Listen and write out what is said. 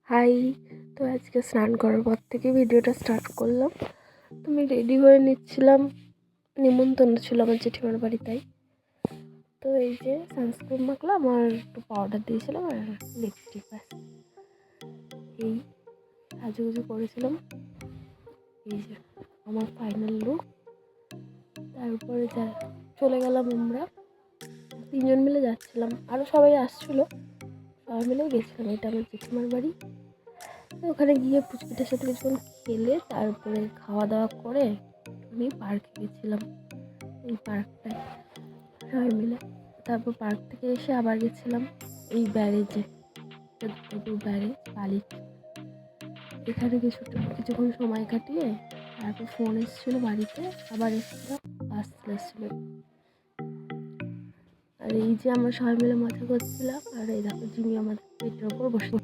High. তো আজকে স্নান করার পর থেকে ভিডিওটা স্টার্ট করলাম। তো আমি রেডি হয়ে নিচ্ছিলাম, নিমন্ত্রণ ছিল আমার জেঠিমার বাড়ি, তাই। তো এই যে সানস্ক্রিন মাখলাম আর একটু পাউডার দিয়েছিলাম আর লিপস্টিক, ব্যাস এই সাজুগুজু করেছিলাম। এই যে আমার ফাইনাল লুক। তারপরে চলে গেলাম আমরা 3জন মিলে যাচ্ছিলাম, আরও সবাই আসছিলো, সবাই মিলে গেছিলাম। এটা আমার জেঠিমার বাড়ি। ওখানে গিয়ে পুচকিটার সাথে কিছুক্ষণ খেলে তারপরে খাওয়া দাওয়া করে আমি পার্কে গেছিলাম, এই পার্কটায় সবাই মিলে। তারপর পার্ক থেকে এসে আবার গেছিলাম এই ব্যারেজে, ব্যারেজ বালিচ, এখানে কিছুক্ষণ সময় কাটিয়ে তারপর ফোন এসেছিলো বাড়িতে, আবার এসেছিলাম, বাস এসেছিলো। আর এই যে আমরা সবাই মিলে মজা করছিলাম, আর এই দেখো জিমি আমাদের পেটের ওপর বসে